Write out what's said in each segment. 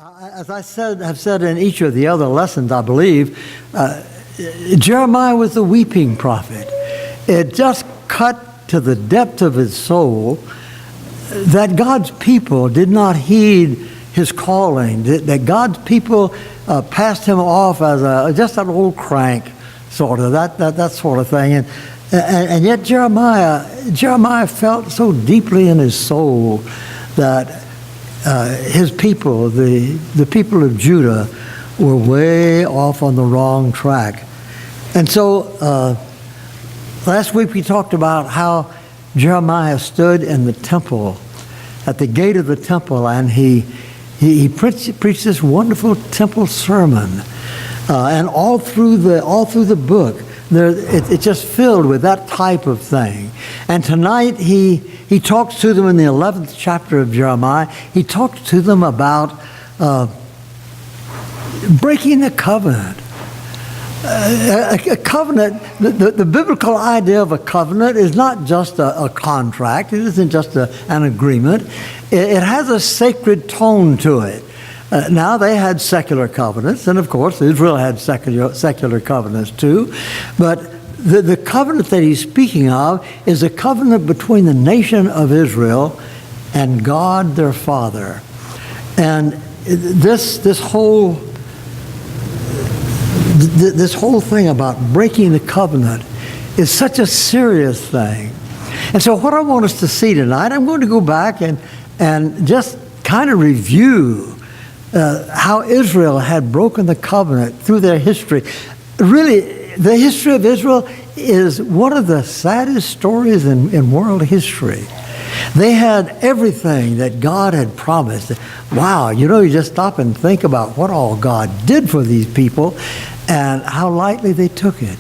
As have said in each of the other lessons, I believe, Jeremiah was the weeping prophet. It just cut to the depth of his soul that God's people did not heed his calling, that God's people passed him off as just an old crank, sort of, that sort of thing. And yet Jeremiah felt so deeply in his soul that his people, the people of Judah, were way off on the wrong track. And so last week we talked about how Jeremiah stood in the temple, at the gate of the temple, and he preached this wonderful temple sermon. And all through the book, it's just filled with that type of thing. And tonight he talks to them in the 11th chapter of Jeremiah. He talks to them about breaking the covenant. A covenant, the biblical idea of a covenant is not just a contract. It isn't just an agreement. It has a sacred tone to it. Now, they had secular covenants, and of course, Israel had secular covenants too. But the covenant that he's speaking of is a covenant between the nation of Israel and God their Father. And this whole thing about breaking the covenant is such a serious thing. And so what I want us to see tonight, I'm going to go back and just kind of review how Israel had broken the covenant through their history. Really, the history of Israel is one of the saddest stories in world history. They had everything that God had promised. Wow, you just stop and think about what all God did for these people and how lightly they took it.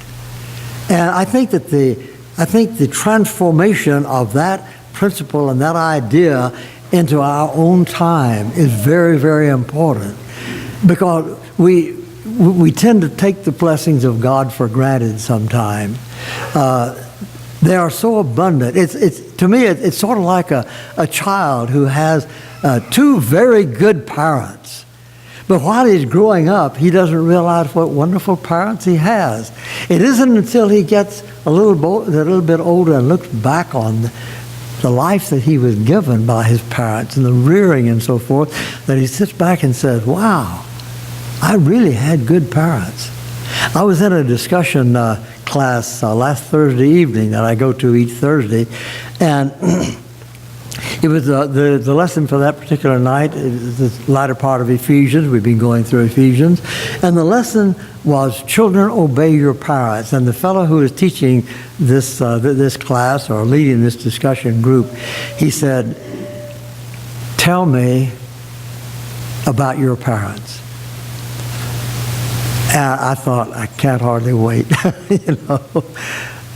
And I think the transformation of that principle and that idea into our own time is very, very important, because we tend to take the blessings of God for granted sometimes. They are so abundant. To me, it's sort of like a child who has two very good parents. But while he's growing up, he doesn't realize what wonderful parents he has. It isn't until he gets a little bit older and looks back on the life that he was given by his parents and the rearing and so forth, that he sits back and says, wow, I really had good parents. I was in a discussion class last Thursday evening that I go to each Thursday, and it was the lesson for that particular night, the latter part of Ephesians. We've been going through Ephesians. And the lesson was, children, obey your parents. And the fellow who was teaching this class, or leading this discussion group, he said, tell me about your parents. And I thought, I can't hardly wait,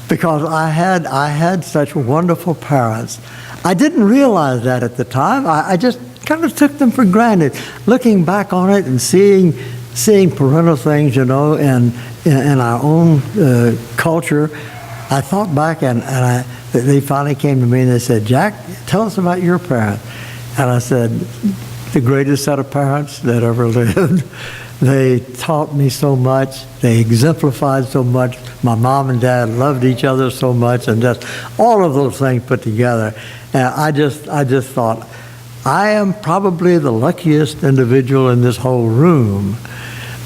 because I had such wonderful parents. I didn't realize that at the time. I just kind of took them for granted. Looking back on it and seeing parental things, in our own culture, I thought back and they finally came to me and they said, Jack, tell us about your parents. And I said, the greatest set of parents that ever lived. They taught me so much. They exemplified so much. My mom and dad loved each other so much, and just all of those things put together. And I just thought, I am probably the luckiest individual in this whole room.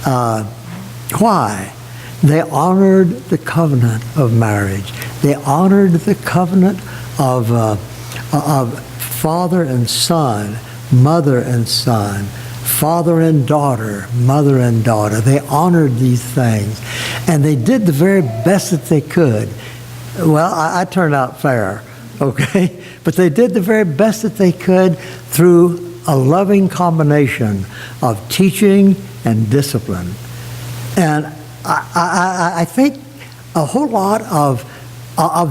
Why? They honored the covenant of marriage. They honored the covenant of father and son, mother and son, father and daughter, mother and daughter. They honored these things. And they did the very best that they could. Well, I turned out fair, okay? But they did the very best that they could through a loving combination of teaching and discipline. And I think a whole lot of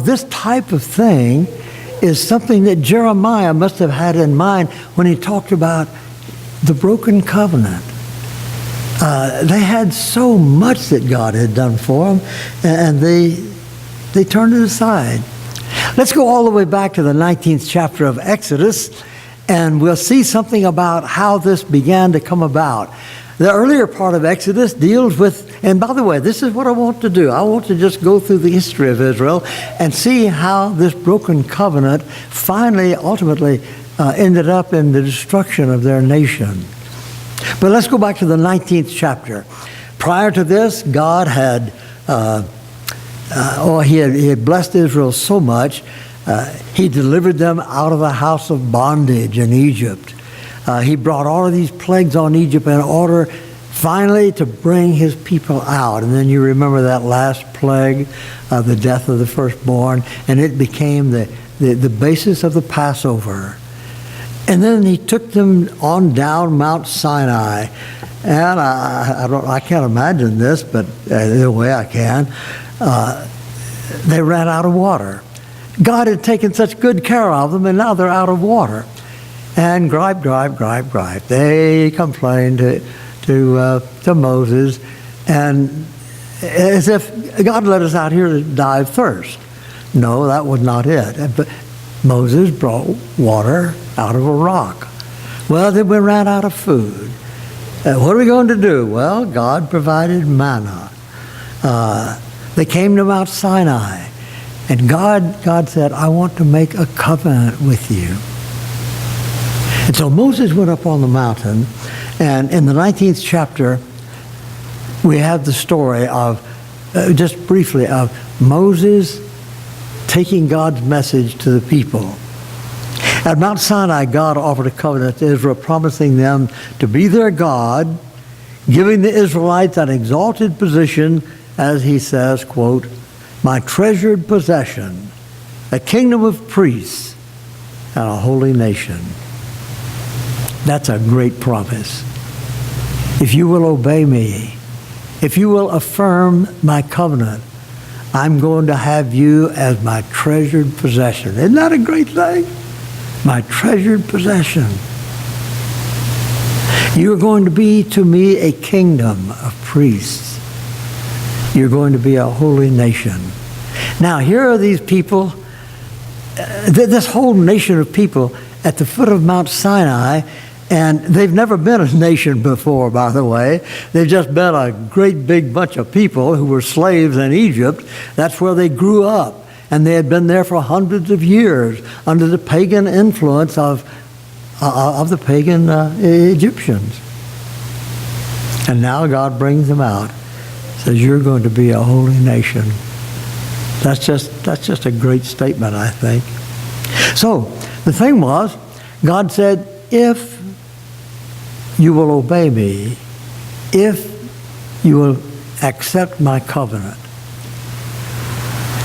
this type of thing is something that Jeremiah must have had in mind when he talked about the broken covenant. They had so much that God had done for them, and they turned it aside. Let's go all the way back to the 19th chapter of Exodus, And we'll see something about how this began to come about. The earlier part of Exodus deals with, and by the way, this is what I want to do. I want to just go through the history of Israel and see how this broken covenant finally, ultimately, ended up in the destruction of their nation. But let's go back to the 19th chapter. Prior to this, God had, he had blessed Israel so much. He delivered them out of the house of bondage in Egypt. He brought all of these plagues on Egypt in order finally to bring his people out. And then you remember that last plague, the death of the firstborn, and it became the basis of the Passover. And then he took them on down Mount Sinai. And I can't imagine this, but the way I can, they ran out of water. God had taken such good care of them, and now they're out of water. And gripe. They complained to Moses, and as if God let us out here to die of thirst. No, that was not it. But Moses brought water out of a rock. Well, then we ran out of food. What are we going to do? Well, God provided manna. They came to Mount Sinai. And God said, I want to make a covenant with you. And so Moses went up on the mountain, and in the 19th chapter, we have the story of, just briefly, of Moses taking God's message to the people. At Mount Sinai, God offered a covenant to Israel, promising them to be their God, giving the Israelites an exalted position, as he says, quote, my treasured possession, a kingdom of priests, and a holy nation. That's a great promise. If you will obey me, if you will affirm my covenant, I'm going to have you as my treasured possession. Isn't that a great thing? My treasured possession. You're going to be to me a kingdom of priests. You're going to be a holy nation. Now, here are these people, this whole nation of people at the foot of Mount Sinai, and they've never been a nation before, by the way. They've just been a great big bunch of people who were slaves in Egypt. That's where they grew up, and they had been there for hundreds of years under the pagan influence of the pagan Egyptians. And now God brings them out. Says, you're going to be a holy nation. That's just a great statement, I think. So the thing was, God said, if you will obey me, if you will accept my covenant.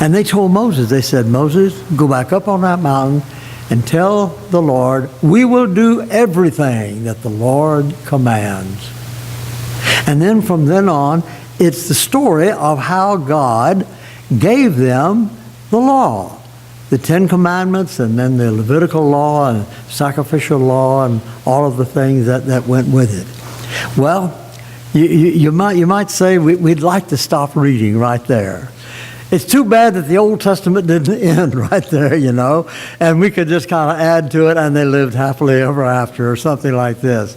And they told Moses, they said, Moses, go back up on that mountain and tell the Lord, we will do everything that the Lord commands. And then from then on, it's the story of how God gave them the law, the Ten Commandments, and then the Levitical law and sacrificial law and all of the things that went with it. Well, you might say we'd like to stop reading right there. It's too bad that the Old Testament didn't end right there, and we could just kind of add to it, and they lived happily ever after or something like this.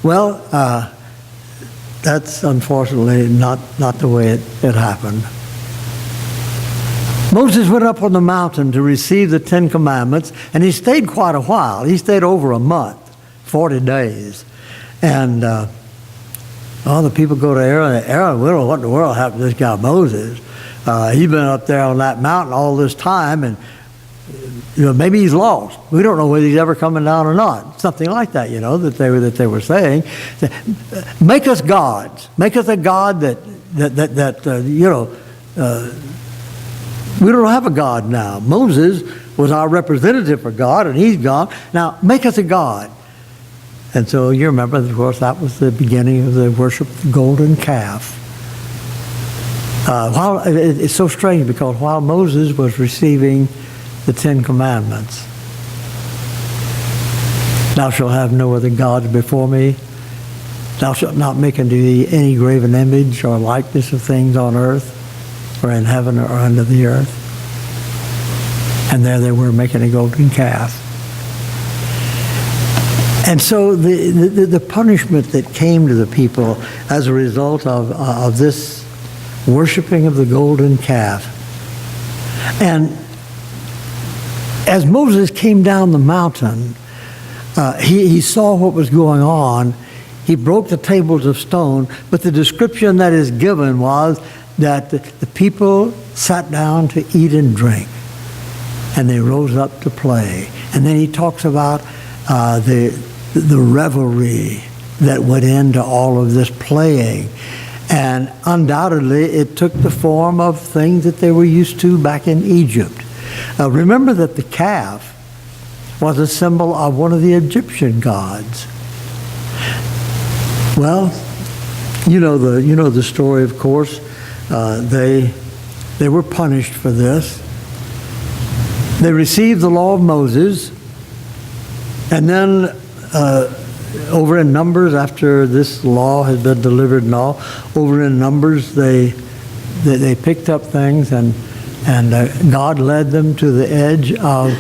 Well, that's unfortunately not the way it happened. Moses went up on the mountain to receive the Ten Commandments, and he stayed quite a while. He stayed over a month, 40 days. And the people go to Aaron. Aaron, we don't know what in the world happened to this guy Moses. He's been up there on that mountain all this time, and maybe he's lost. We don't know whether he's ever coming down or not. Something like that, that they were saying. Make us gods. Make us a god that we don't have a God now. Moses was our representative for God, and he's gone. Now, make us a God. And so you remember, of course, that was the beginning of the worship of the golden calf. It's so strange because while Moses was receiving the Ten Commandments, thou shalt have no other gods before me. Thou shalt not make unto thee any graven image or likeness of things on earth, or in heaven, or under the earth. And there they were making a golden calf. And so the punishment that came to the people as a result of this worshiping of the golden calf. And as Moses came down the mountain, he saw what was going on. He broke the tables of stone, but the description that is given was that the people sat down to eat and drink, and they rose up to play. And then he talks about the revelry that went into all of this playing. And undoubtedly, it took the form of things that they were used to back in Egypt. Remember that the calf was a symbol of one of the Egyptian gods. Well, you know the story, of course. They were punished for this. They received the law of Moses, and then over in Numbers, after this law had been delivered and all, over in Numbers they picked up things, and God led them to the edge of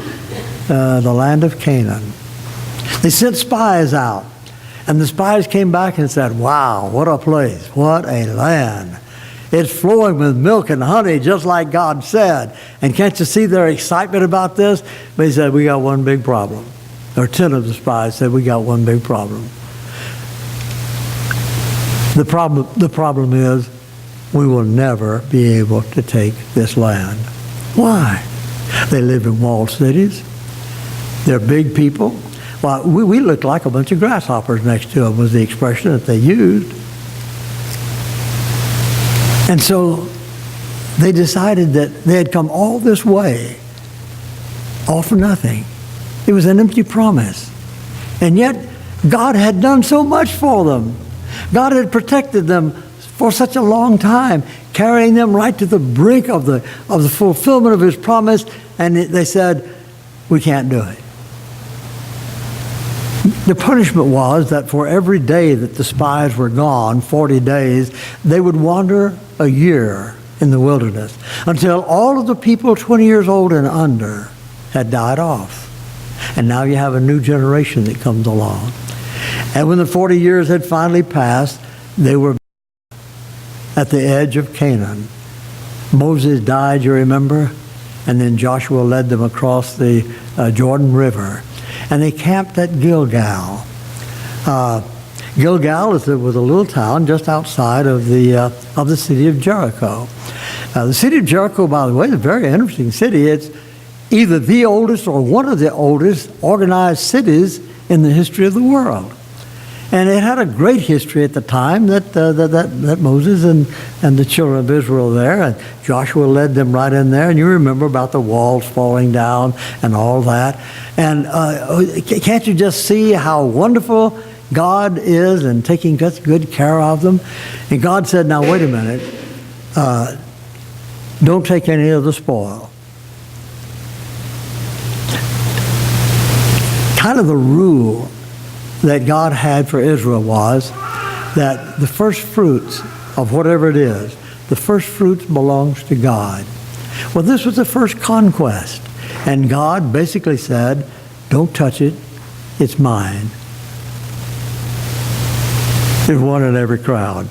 the land of Canaan. They sent spies out, and the spies came back and said, "Wow, what a place, what a land. It's flowing with milk and honey, just like God said." And can't you see their excitement about this? But he said, "We got one big problem." Or 10 of the spies said, "We got one big problem. The problem is we will never be able to take this land." Why? They live in walled cities. They're big people. Well, we look like a bunch of grasshoppers next to them was the expression that they used. And so they decided that they had come all this way, all for nothing. It was an empty promise. And yet, God had done so much for them. God had protected them for such a long time, carrying them right to the brink of the fulfillment of His promise, and they said, "We can't do it." The punishment was that for every day that the spies were gone, 40 days, they would wander a year in the wilderness until all of the people 20 years old and under had died off. And now you have a new generation that comes along. And when the 40 years had finally passed, they were at the edge of Canaan. Moses died, you remember? And then Joshua led them across the Jordan River. And they camped at Gilgal. Gilgal was a little town just outside of the city of Jericho. The city of Jericho, by the way, is a very interesting city. It's either the oldest or one of the oldest organized cities in the history of the world. And it had a great history at the time that Moses and the children of Israel there, and Joshua led them right in there. And you remember about the walls falling down and all that. And can't you just see how wonderful God is and taking such good care of them? And God said, "Now wait a minute, don't take any of the spoil." Kind of the rule that God had for Israel was that the first fruits of whatever it is, the first fruits belongs to God. Well, this was the first conquest, and God basically said, "Don't touch it, it's mine." There's one in every crowd,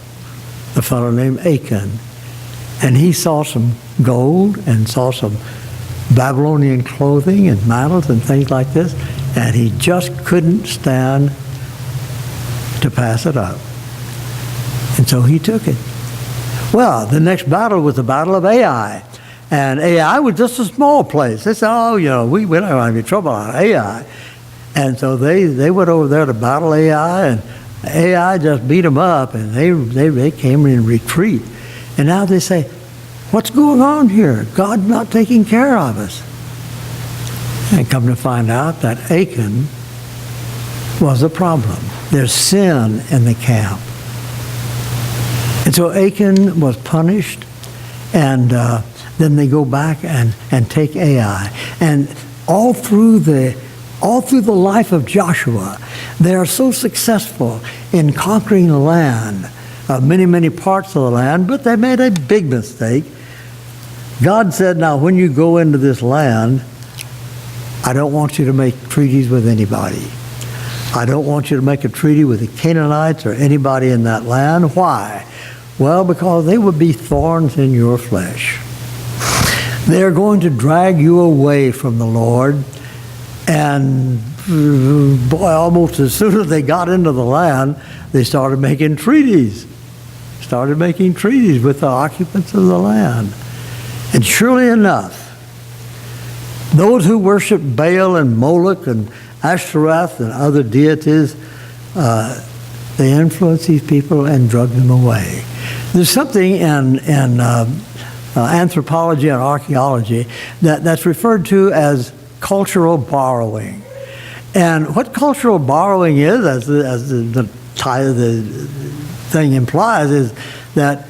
a fellow named Achan, and he saw some gold and saw some Babylonian clothing and mantles and things like this, and he just couldn't stand to pass it up. And so he took it. Well, the next battle was the Battle of Ai. And Ai was just a small place. They said, "Oh, we don't have any trouble on Ai." And so they went over there to battle Ai, and Ai just beat them up, and they came in retreat. And now they say, "What's going on here? God's not taking care of us." And come to find out that Achan was a problem. There's sin in the camp. And so Achan was punished, and then they go back and take Ai. And all through the life of Joshua, they are so successful in conquering the land, many parts of the land, but they made a big mistake. God said, "Now when you go into this land, I don't want you to make treaties with anybody. I don't want you to make a treaty with the Canaanites or anybody in that land. Why? Well, because they would be thorns in your flesh. They're going to drag you away from the Lord. And boy, almost as soon as they got into the land, they started making treaties. Started making treaties with the occupants of the land. And surely enough, those who worship Baal and Moloch and Ashtoreth and other deities, they influenced these people and drug them away. There's something in anthropology and archaeology that's referred to as cultural borrowing. And what cultural borrowing is, as the thing implies, is that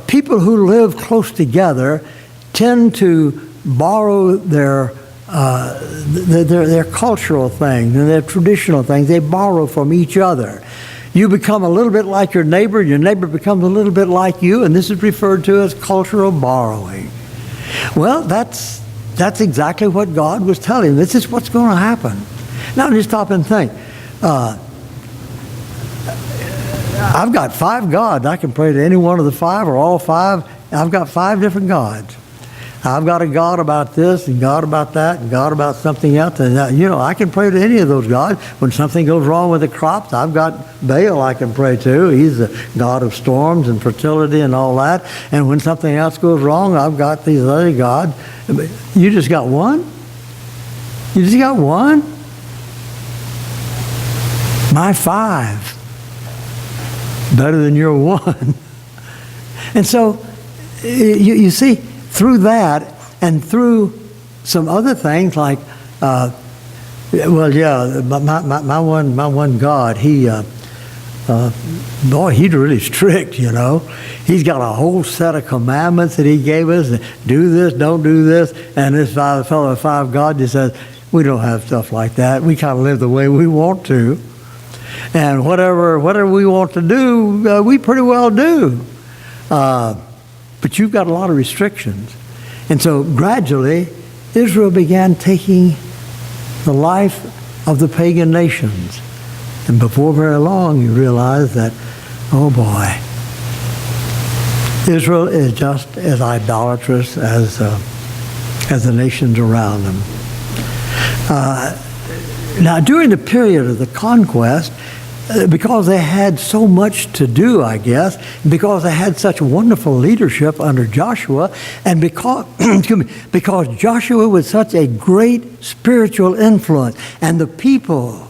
people who live close together tend to borrow their cultural things and their traditional things. They borrow from each other. You become a little bit like your neighbor becomes a little bit like you, and this is referred to as cultural borrowing. Well, that's exactly what God was telling them. This is what's going to happen. Now, just stop and think. I've got 5 gods. I can pray to any one of the 5 or all 5. I've got 5 different gods. I've got a God about this and God about that and God about something else. And, I can pray to any of those gods. When something goes wrong with the crops, I've got Baal I can pray to. He's the God of storms and fertility and all that. And when something else goes wrong, I've got these other gods. You just got one? You just got one? My 5. Better than your 1. And so, you see, through that and through some other things like, my one God, he's really strict, He's got a whole set of commandments that he gave us. Do this, don't do this. And this fellow of 5 God just says, we don't have stuff like that. We kind of live the way we want to. And whatever we want to do, we pretty well do. But you've got a lot of restrictions. And so gradually, Israel began taking the life of the pagan nations. And before very long, you realize that, oh boy, Israel is just as idolatrous as the nations around them. Now, during the period of the conquest, because they had so much to do, I guess, because they had such wonderful leadership under Joshua, and because Joshua was such a great spiritual influence, and the people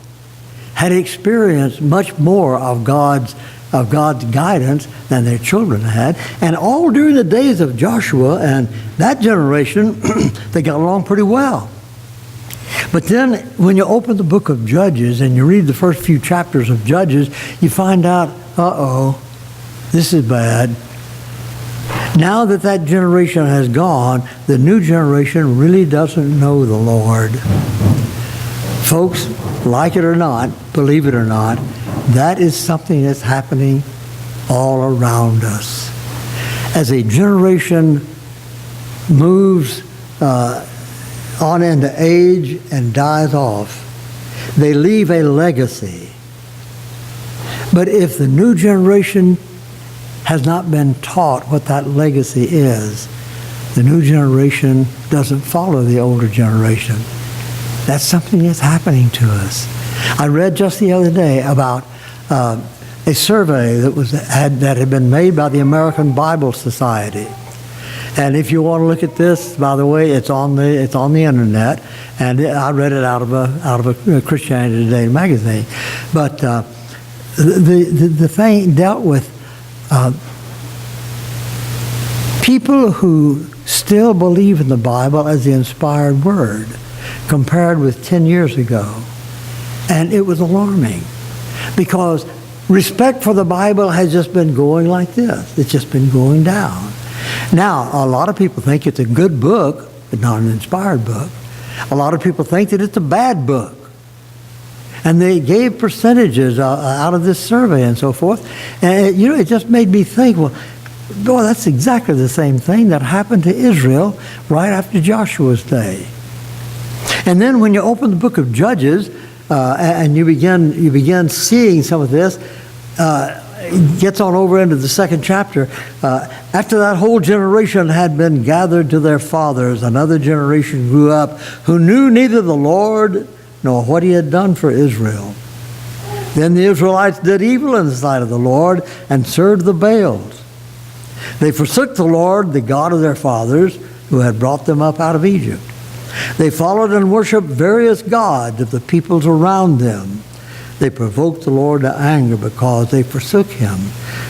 had experienced much more of God's guidance than their children had. And all during the days of Joshua and that generation, they got along pretty well. But then when you open the book of Judges and you read the first few chapters of Judges, you find out, this is bad. Now that generation has gone, the new generation really doesn't know the Lord. Folks, like it or not, believe it or not, that is something that's happening all around us. As a generation moves on into age and dies off, they leave a legacy. But if the new generation has not been taught what that legacy is, the new generation doesn't follow the older generation. That's something that's happening to us. I read just the other day about a survey that had been made by the American Bible Society. And if you want to look at this, by the way, it's on the internet, and I read it out of a Christianity Today magazine. But the thing dealt with people who still believe in the Bible as the inspired word, compared with 10 years ago, and it was alarming, because respect for the Bible has just been going like this. It's just been going down. Now, a lot of people think it's a good book, but not an inspired book. A lot of people think that it's a bad book. And they gave percentages out of this survey and so forth. And, it just made me think, well, boy, that's exactly the same thing that happened to Israel right after Joshua's day. And then when you open the book of Judges, and you begin seeing some of this. It gets on over into the second chapter. After that whole generation had been gathered to their fathers, another generation grew up who knew neither the Lord nor what he had done for Israel. Then the Israelites did evil in the sight of the Lord and served the Baals. They forsook the Lord, the God of their fathers, who had brought them up out of Egypt. They followed and worshiped various gods of the peoples around them. They provoked the Lord to anger because they forsook him,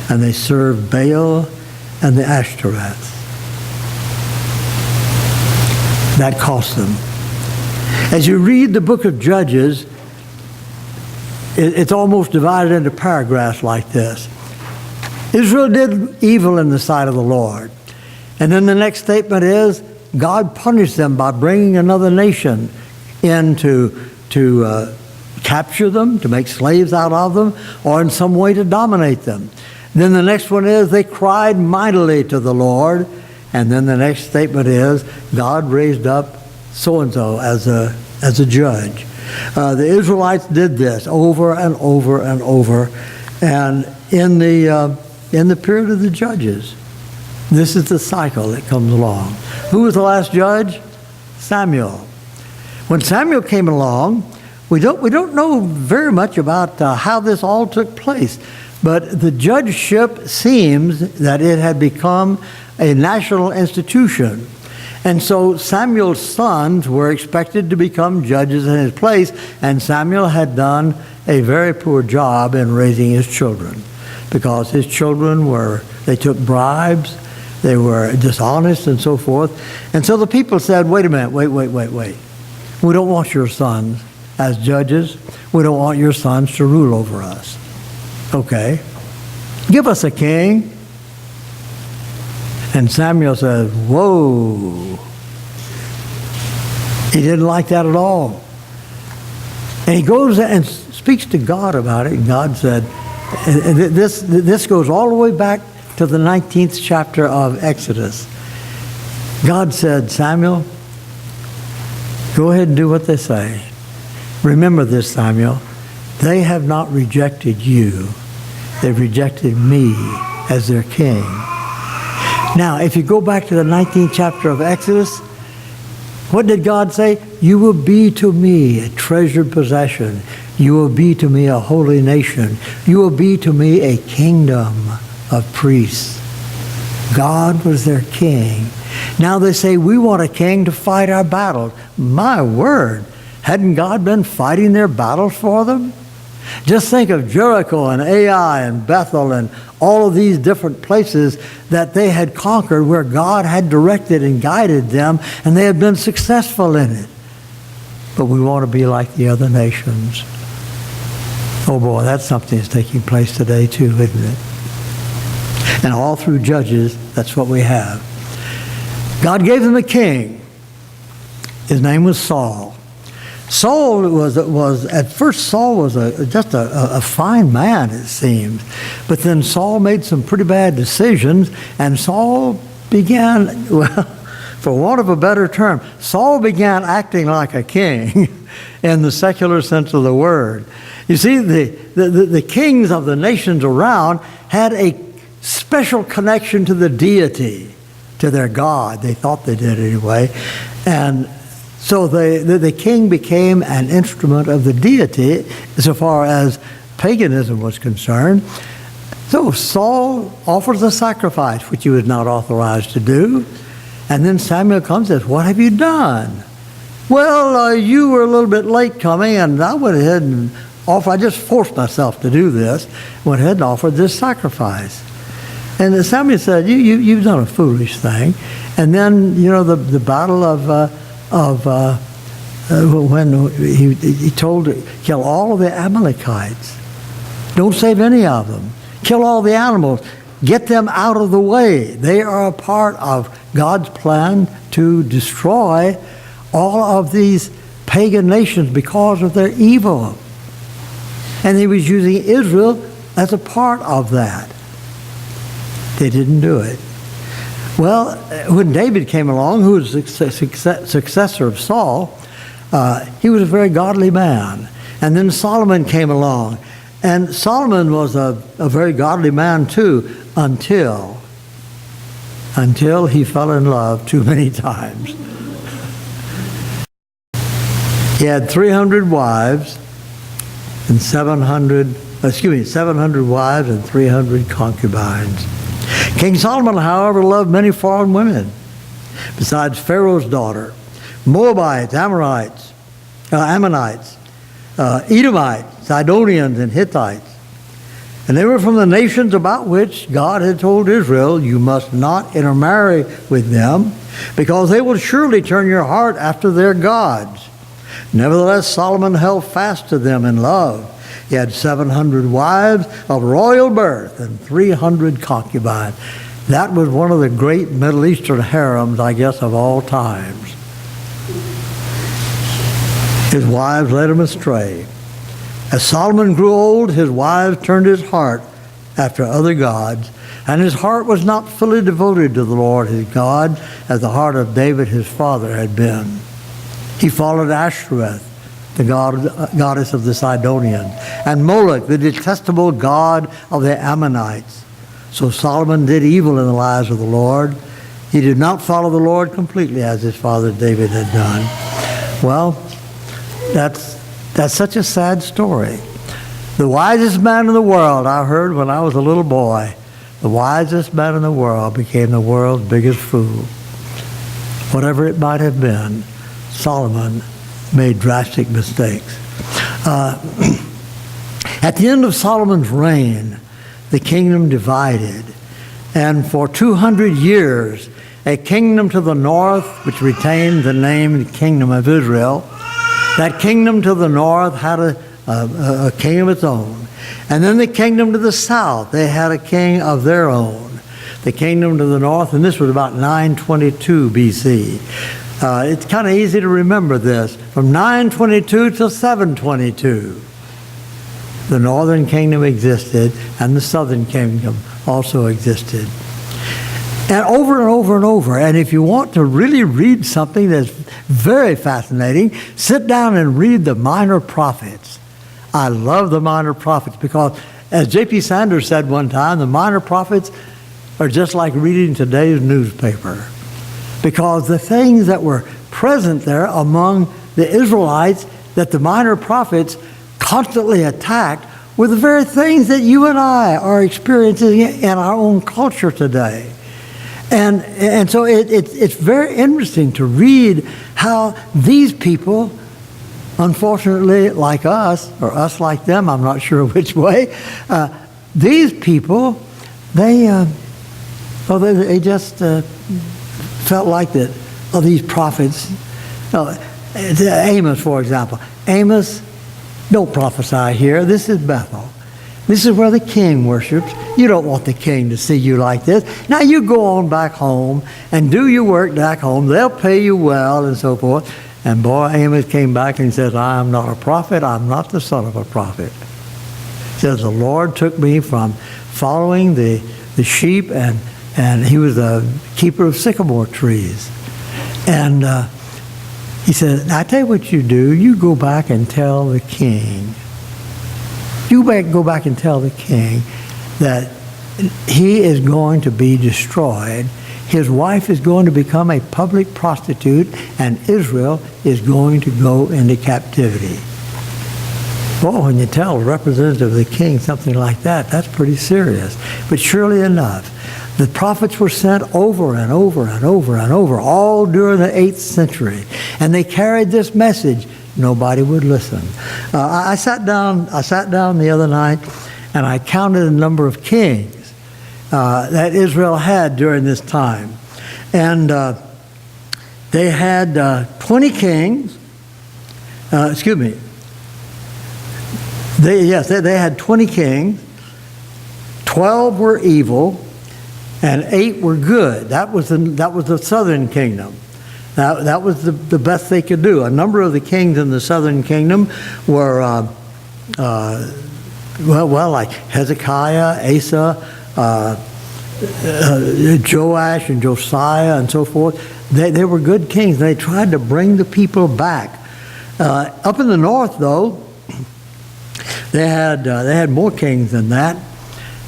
and they served Baal and the Ashtoreths. That cost them. As you read the book of Judges, it's almost divided into paragraphs like this. Israel did evil in the sight of the Lord. And then the next statement is, God punished them by bringing another nation in to capture them, to make slaves out of them, or in some way to dominate them. Then the next one is, they cried mightily to the Lord. And then the next statement is, God raised up so-and-so as a judge. The Israelites did this over and over and over. And in the period of the judges, this is the cycle that comes along. Who was the last judge? Samuel. When Samuel came along, we don't know very much about how this all took place, but the judgeship seems that it had become a national institution. And so Samuel's sons were expected to become judges in his place, and Samuel had done a very poor job in raising his children, because his children they took bribes, they were dishonest and so forth. And so the people said, wait a minute, wait. We don't want your sons as judges. We don't want your sons to rule over us. Okay. Give us a king. And Samuel says, whoa. He didn't like that at all. And he goes and speaks to God about it. And God said, and this goes all the way back to the 19th chapter of Exodus. God said, Samuel, go ahead and do what they say. Remember this, Samuel. They have not rejected you. They've rejected me as their king. Now, if you go back to the 19th chapter of Exodus, what did God say? You will be to me a treasured possession. You will be to me a holy nation. You will be to me a kingdom of priests. God was their king. Now they say, we want a king to fight our battles. My word, hadn't God been fighting their battles for them? Just think of Jericho and Ai and Bethel and all of these different places that they had conquered, where God had directed and guided them, and they had been successful in it. But we want to be like the other nations. Oh boy, that's something that's taking place today too, isn't it? And all through Judges, that's what we have. God gave them a king. His name was Saul. Saul was at first just a fine man, it seemed. But then Saul made some pretty bad decisions, and Saul began, well, for want of a better term, Saul began acting like a king in the secular sense of the word. You see, the kings of the nations around had a special connection to the deity, to their God. They thought they did anyway. And so the king became an instrument of the deity so far as paganism was concerned. So Saul offers a sacrifice, which he was not authorized to do. And then Samuel comes and says, what have you done? Well, you were a little bit late coming, and I went ahead and offered, I just forced myself to do this, went ahead and offered this sacrifice. And Samuel said, you've done a foolish thing. And then, the battle when he told to kill all of the Amalekites. Don't save any of them. Kill all the animals. Get them out of the way. They are a part of God's plan to destroy all of these pagan nations because of their evil. And he was using Israel as a part of that. They didn't do it. Well, when David came along, who was the successor of Saul, he was a very godly man. And then Solomon came along. And Solomon was a very godly man too, until he fell in love too many times. He had 300 wives and 700 wives and 300 concubines. King Solomon, however, loved many foreign women, besides Pharaoh's daughter, Moabites, Ammonites, Edomites, Sidonians, and Hittites. And they were from the nations about which God had told Israel, you must not intermarry with them, because they will surely turn your heart after their gods. Nevertheless, Solomon held fast to them in love. He had 700 wives of royal birth and 300 concubines. That was one of the great Middle Eastern harems, I guess, of all times. His wives led him astray. As Solomon grew old, his wives turned his heart after other gods, and his heart was not fully devoted to the Lord his God, as the heart of David his father had been. He followed Ashtoreth, the goddess of the Sidonians, and Moloch, the detestable god of the Ammonites. So Solomon did evil in the eyes of the Lord. He did not follow the Lord completely as his father David had done. Well, that's such a sad story. The wisest man in the world, I heard when I was a little boy, the wisest man in the world became the world's biggest fool. Whatever it might have been, Solomon made drastic mistakes. At the end of Solomon's reign, the kingdom divided. And for 200 years, a kingdom to the north, which retained the name Kingdom of Israel, that kingdom to the north had a king of its own. And then the kingdom to the south, they had a king of their own. The kingdom to the north, and this was about 922 BC. It's kind of easy to remember this. From 922 to 722, the northern kingdom existed, and the southern kingdom also existed. And over and over and over. And if you want to really read something that's very fascinating, sit down and read the Minor Prophets. I love the Minor Prophets because, as J.P. Sanders said one time, the Minor Prophets are just like reading today's newspaper. Because the things that were present there among the Israelites that the Minor Prophets constantly attacked were the very things that you and I are experiencing in our own culture today. And so it's very interesting to read how these people, unfortunately like us, or us like them, I'm not sure which way, these people, they just felt like that, these prophets, Amos, for example. Amos, don't prophesy here. This is Bethel. This is where the king worships. You don't want the king to see you like this. Now you go on back home and do your work back home. They'll pay you well and so forth. And boy, Amos came back and says, I am not a prophet. I'm not the son of a prophet. He says, the Lord took me from following the sheep, and he was a keeper of sycamore trees. And he said, I tell you what you do. You go back and tell the king. Go back and tell the king that he is going to be destroyed. His wife is going to become a public prostitute, and Israel is going to go into captivity. Well, when you tell a representative of the king something like that, that's pretty serious. But surely enough, the prophets were sent over and over and over and over, all during the 8th century. And they carried this message. Nobody would listen. I sat down the other night, and I counted the number of kings that Israel had during this time. And they had 20 kings. They had 20 kings. 12 were evil, and 8 were good. That was the southern kingdom. That was the best they could do. A number of the kings in the southern kingdom were, like Hezekiah, Asa, Joash, and Josiah, and so forth. They were good kings. They tried to bring the people back. Up in the north, though, They had more kings than that,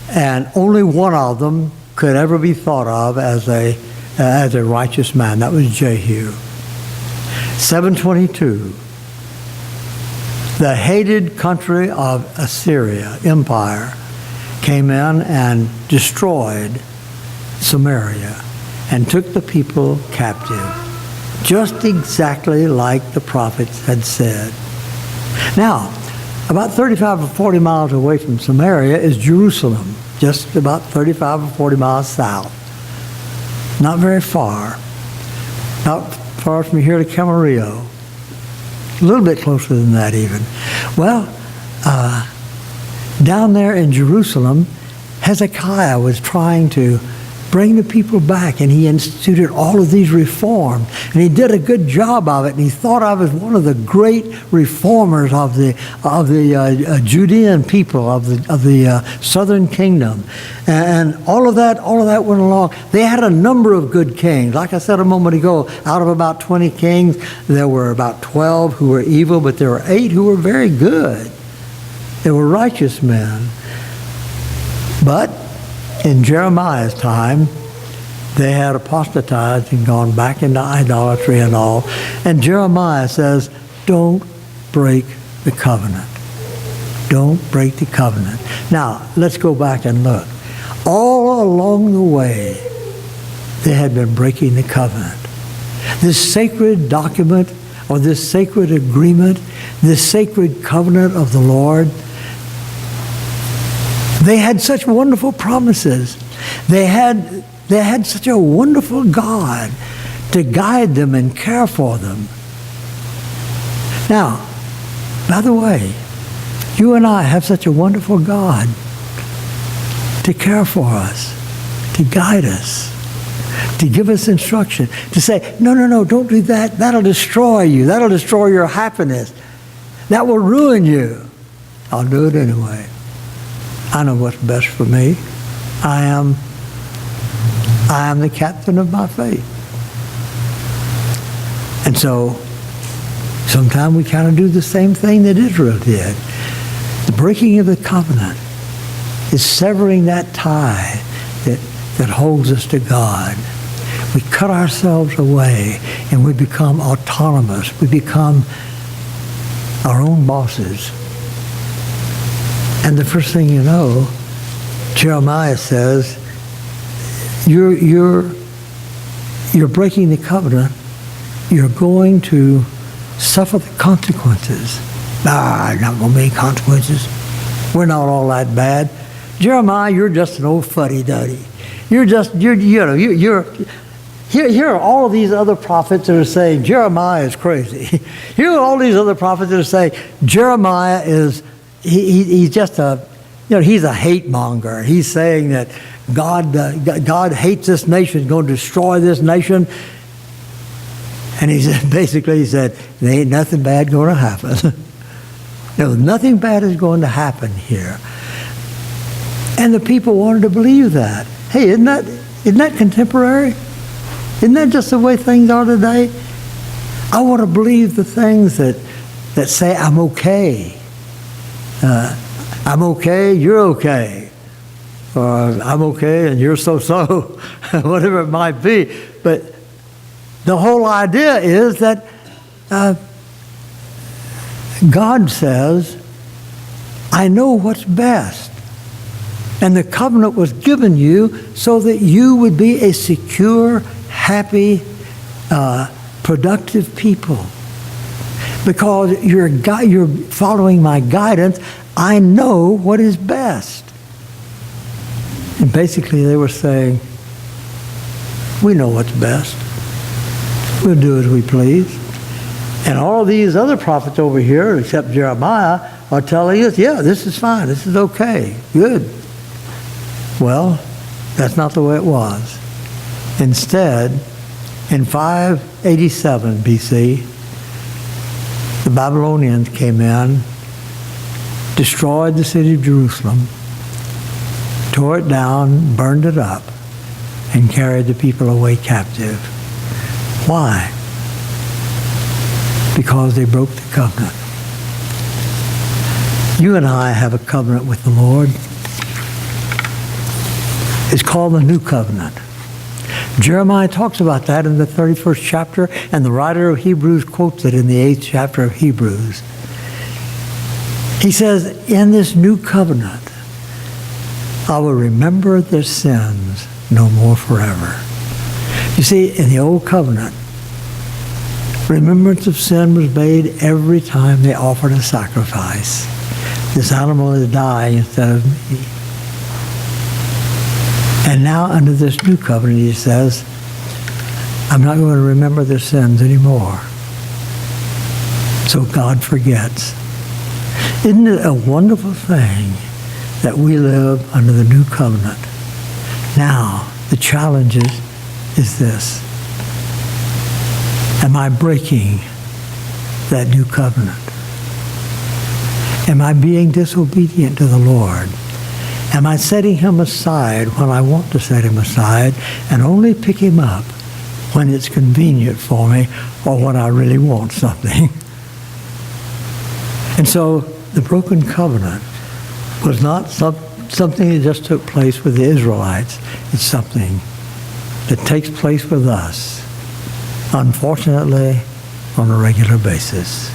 and only one of them could ever be thought of as a righteous man. That was Jehu. 722. The hated country of Assyria Empire came in and destroyed Samaria and took the people captive, just exactly like the prophets had said. Now, about 35 or 40 miles away from Samaria is Jerusalem, just about 35 or 40 miles south. Not very far. Not far from here to Camarillo. A little bit closer than that even. Well, down there in Jerusalem, Hezekiah was trying to bring the people back, and he instituted all of these reforms, and he did a good job of it, and he thought of as one of the great reformers of the Judean people of the southern kingdom, and all of that went along. They had a number of good kings. Like I said a moment ago, out of about 20 kings, there were about 12 who were evil, but there were 8 who were very good. They were righteous men. But in Jeremiah's time, they had apostatized and gone back into idolatry and all. And Jeremiah says, don't break the covenant. Don't break the covenant. Now, let's go back and look. All along the way, they had been breaking the covenant. This sacred document, or this sacred agreement, this sacred covenant of the Lord, they had such wonderful promises. They had such a wonderful God to guide them and care for them. Now, by the way, you and I have such a wonderful God to care for us, to guide us, to give us instruction, to say, no, don't do that. That'll destroy you. That'll destroy your happiness. That will ruin you. I'll do it anyway. I know what's best for me. I am the captain of my fate. And so sometimes we kind of do the same thing that Israel did. The breaking of the covenant is severing that tie that holds us to God. We cut ourselves away and we become autonomous. We become our own bosses. And the first thing you know, Jeremiah says, you're breaking the covenant. You're going to suffer the consequences. Not going to be consequences. We're not all that bad. Jeremiah, you're just an old fuddy-duddy. Here are all of these other prophets that are saying Jeremiah is crazy. Here are all these other prophets that are saying Jeremiah is he's just he's a hate monger. He's saying that God hates this nation, going to destroy this nation. And he said, there ain't nothing bad going to happen. No, nothing bad is going to happen here. And the people wanted to believe that. Hey, isn't that contemporary? Isn't that just the way things are today? I want to believe the things that say I'm okay. I'm okay, you're okay. Or I'm okay and you're so-so, whatever it might be. But the whole idea is that God says, I know what's best. And the covenant was given you so that you would be a secure, happy, productive people. Because you're following my guidance, I know what is best. And basically they were saying, we know what's best. We'll do as we please. And all these other prophets over here, except Jeremiah, are telling us, yeah, this is fine, this is okay, good. Well, that's not the way it was. Instead, in 587 BC, the Babylonians came in, destroyed the city of Jerusalem, tore it down, burned it up, and carried the people away captive. Why? Because they broke the covenant. You and I have a covenant with the Lord. It's called the New Covenant. Jeremiah talks about that in the 31st chapter, and the writer of Hebrews quotes it in the 8th chapter of Hebrews. He says, in this new covenant, I will remember their sins no more forever. You see, in the old covenant, remembrance of sin was made every time they offered a sacrifice. This animal is dying instead of me. And now under this new covenant, he says, I'm not going to remember their sins anymore. So God forgets. Isn't it a wonderful thing that we live under the new covenant? Now, the challenge is this. Am I breaking that new covenant? Am I being disobedient to the Lord? Am I setting him aside when I want to set him aside and only pick him up when it's convenient for me or when I really want something? And so the broken covenant was not something that just took place with the Israelites. It's something that takes place with us, unfortunately, on a regular basis.